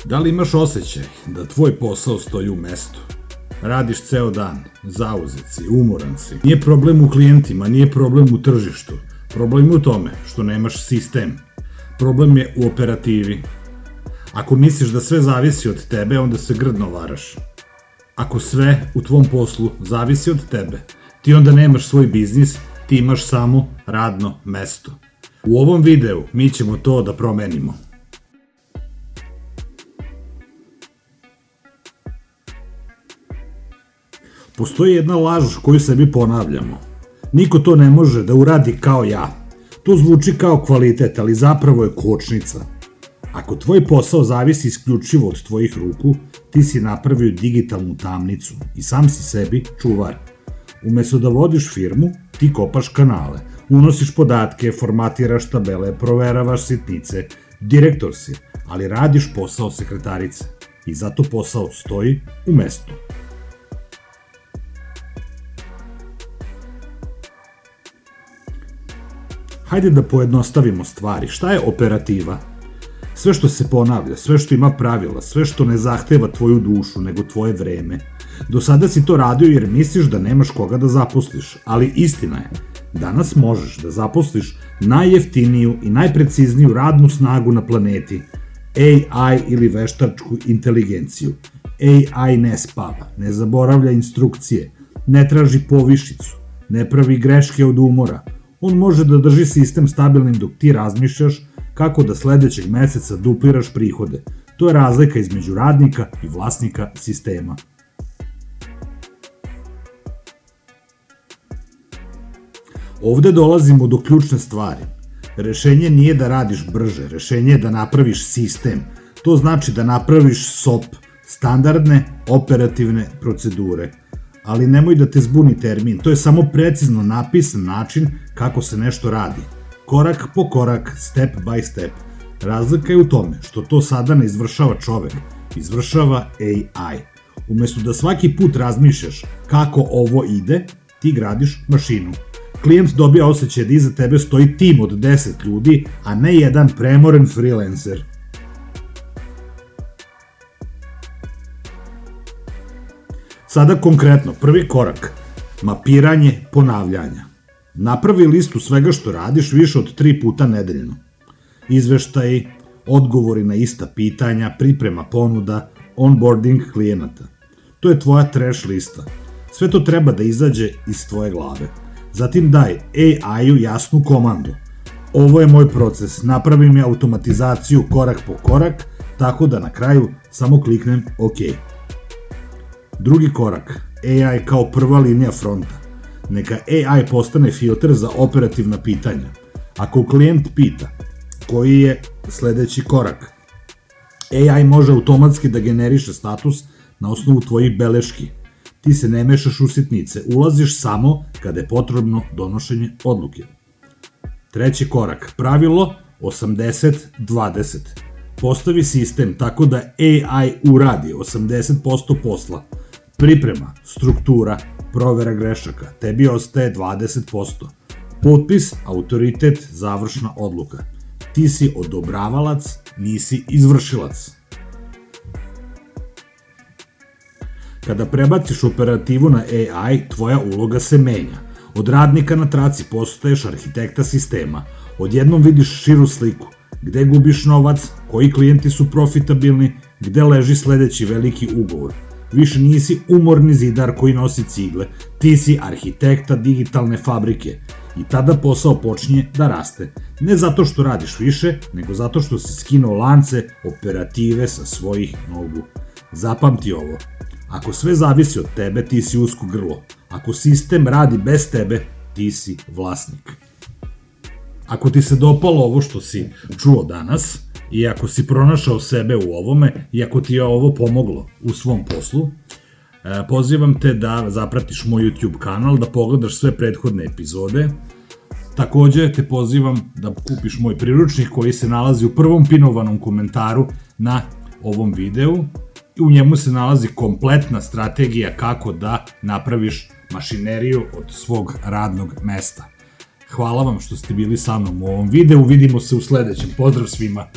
Da li imaš osjećaj da tvoj posao stoji u mestu? Radiš ceo dan, zauzet si, umoran si. Nije problem u klijentima, nije problem u tržištu. Problem je u tome što nemaš sistem. Problem je u operativi. Ako misliš da sve zavisi od tebe, onda se grdno varaš. Ako sve u tvom poslu zavisi od tebe, ti onda nemaš svoj biznis, ti imaš samo radno mesto. U ovom videu mi ćemo to da promenimo. Postoji jedna laž koju sebi ponavljamo. Niko to ne može da uradi kao ja. To zvuči kao kvalitet, ali zapravo je kočnica. Ako tvoj posao zavisi isključivo od tvojih ruku, ti si napravio digitalnu tamnicu i sam si sebi čuvar. Umesto da vodiš firmu, ti kopaš kanale, unosiš podatke, formatiraš tabele, proveravaš sitnice, direktor si, ali radiš posao sekretarice. I zato posao stoji u mestu. Hajde da pojednostavimo stvari. Šta je operativa? Sve što se ponavlja, sve što ima pravila, sve što ne zahteva tvoju dušu, nego tvoje vreme. Do sada si to radio jer misliš da nemaš koga da zaposliš, ali istina je, danas možeš da zaposliš najjeftiniju i najprecizniju radnu snagu na planeti, AI ili veštačku inteligenciju. AI ne spava, ne zaboravlja instrukcije, ne traži povišicu, ne pravi greške od umora. On može da drži sistem stabilnim dok ti razmišljaš kako da sledećeg meseca dupliraš prihode. To je razlika između radnika i vlasnika sistema. Ovde dolazimo do ključne stvari. Rešenje nije da radiš brže, rešenje je da napraviš sistem. To znači da napraviš SOP, standardne operativne procedure. Ali nemoj da te zbuni termin, to je samo precizno napisan način kako se nešto radi. Korak po korak, step by step. Razlika je u tome što to sada ne izvršava čovek, izvršava AI. Umesto da svaki put razmišljaš kako ovo ide, ti gradiš mašinu. Klijent dobija osjećaj da iza tebe stoji tim od 10 ljudi, a ne jedan premoren freelancer. Sada konkretno, prvi korak, mapiranje ponavljanja. Napravi listu svega što radiš više od 3 puta nedeljno. Izveštaji, odgovori na ista pitanja, priprema ponuda, onboarding klijenata. To je tvoja trash lista. Sve to treba da izađe iz tvoje glave. Zatim daj AI-u jasnu komandu. Ovo je moj proces, napravi mi automatizaciju korak po korak, tako da na kraju samo kliknem OK. Drugi korak, AI kao prva linija fronta. Neka AI postane filter za operativna pitanja. Ako klijent pita koji je sledeći korak, AI može automatski da generiše status na osnovu tvojih beleški. Ti se ne mešaš u sitnice, ulaziš samo kada je potrebno donošenje odluke. Treći korak, pravilo 80-20. Postavi sistem tako da AI uradi 80% posla. Priprema, struktura, provera grešaka, tebi ostaje 20%. Potpis, autoritet, završna odluka. Ti si odobravalac, nisi izvršilac. Kada prebaciš operativu na AI, tvoja uloga se menja. Od radnika na traci postaješ arhitekta sistema. Odjednom vidiš širu sliku. Gde gubiš novac, koji klijenti su profitabilni, gde leži sledeći veliki ugovor. Više nisi umorni zidar koji nosi cigle, ti si arhitekta digitalne fabrike. I tada posao počinje da raste. Ne zato što radiš više, nego zato što si skinuo lance operative sa svojih nogu. Zapamti ovo. Ako sve zavisi od tebe, ti si usko grlo. Ako sistem radi bez tebe, ti si vlasnik. Ako ti se dopalo ovo što si čuo danas, i ako si pronašao sebe u ovome, i ako ti je ovo pomoglo u svom poslu, pozivam te da zapratiš moj YouTube kanal, da pogledaš sve prethodne epizode. Takođe te pozivam da kupiš moj priručnik koji se nalazi u prvom pinovanom komentaru na ovom videu. U njemu se nalazi kompletna strategija kako da napraviš mašineriju od svog radnog mesta. Hvala vam što ste bili sa mnom u ovom videu, vidimo se u sledećem. Pozdrav svima!